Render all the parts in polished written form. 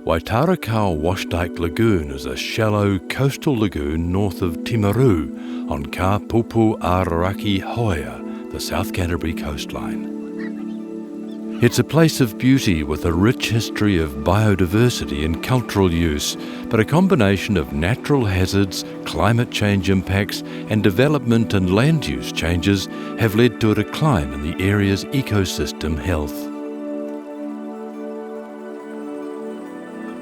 Waitarakao Washdyke Lagoon is a shallow coastal lagoon north of Timaru on Ka Pupu Araraki Hoia, the South Canterbury coastline. It's a place of beauty with a rich history of biodiversity and cultural use, but a combination of natural hazards, climate change impacts, and development and land use changes have led to a decline in the area's ecosystem health.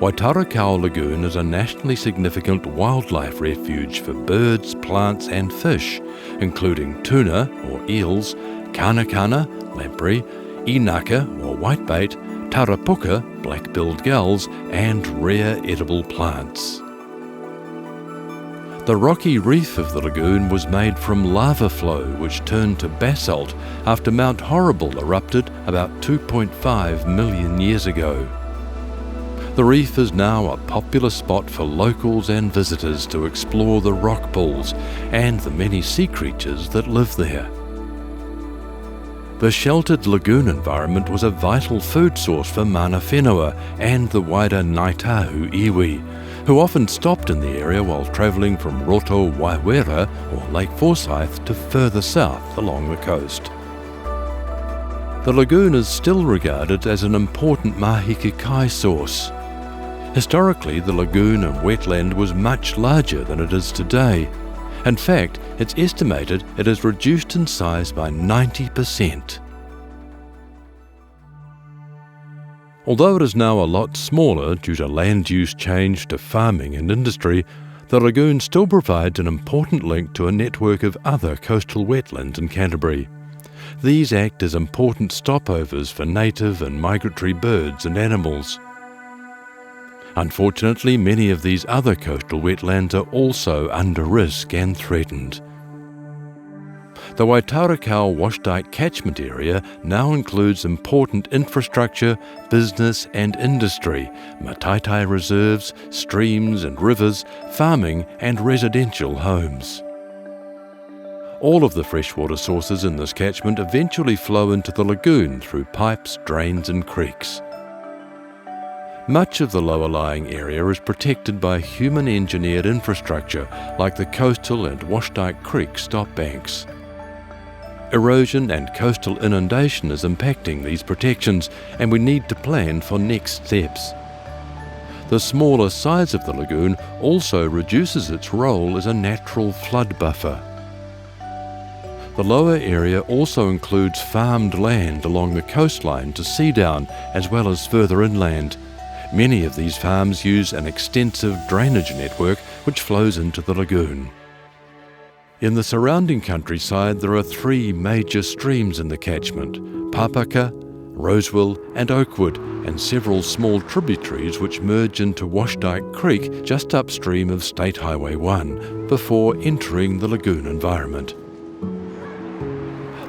Waitarakao Lagoon is a nationally significant wildlife refuge for birds, plants and fish, including tuna or eels, kanakana, lamprey, inaka or whitebait, tarapuka, black-billed gulls and rare edible plants. The rocky reef of the lagoon was made from lava flow which turned to basalt after Mount Horrible erupted about 2.5 million years ago. The reef is now a popular spot for locals and visitors to explore the rock pools and the many sea creatures that live there. The sheltered lagoon environment was a vital food source for mana whenua and the wider Ngaitahu iwi, who often stopped in the area while travelling from Roto Waiwera or Lake Forsyth to further south along the coast. The lagoon is still regarded as an important mahi-ki-kai source. Historically, the lagoon and wetland was much larger than it is today. In fact, it's estimated it has reduced in size by 90%. Although it is now a lot smaller due to land use change to farming and industry, the lagoon still provides an important link to a network of other coastal wetlands in Canterbury. These act as important stopovers for native and migratory birds and animals. Unfortunately, many of these other coastal wetlands are also under risk and threatened. The Waitarakao Washdyke catchment area now includes important infrastructure, business and industry, mataitae reserves, streams and rivers, farming and residential homes. All of the freshwater sources in this catchment eventually flow into the lagoon through pipes, drains and creeks. Much of the lower-lying area is protected by human-engineered infrastructure like the coastal and Washdyke Creek stop banks. Erosion and coastal inundation is impacting these protections, and we need to plan for next steps. The smaller size of the lagoon also reduces its role as a natural flood buffer. The lower area also includes farmed land along the coastline to Seadown as well as further inland. Many of these farms use an extensive drainage network which flows into the lagoon. In the surrounding countryside there are three major streams in the catchment: Papaka, Rosewell and Oakwood, and several small tributaries which merge into Washdyke Creek just upstream of State Highway 1 before entering the lagoon environment.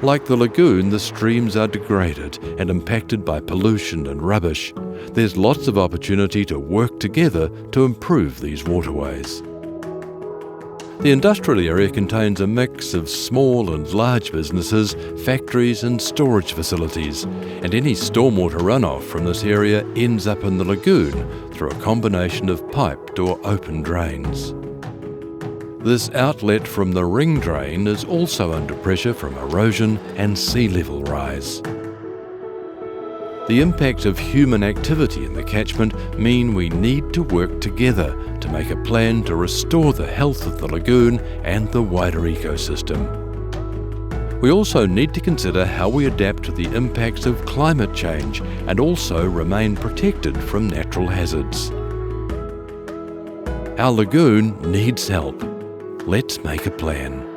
Like the lagoon, the streams are degraded and impacted by pollution and rubbish. There's lots of opportunity to work together to improve these waterways. The industrial area contains a mix of small and large businesses, factories and storage facilities, and any stormwater runoff from this area ends up in the lagoon through a combination of piped or open drains. This outlet from the ring drain is also under pressure from erosion and sea level rise. The impact of human activity in the catchment mean we need to work together to make a plan to restore the health of the lagoon and the wider ecosystem. We also need to consider how we adapt to the impacts of climate change and also remain protected from natural hazards. Our lagoon needs help. Let's make a plan.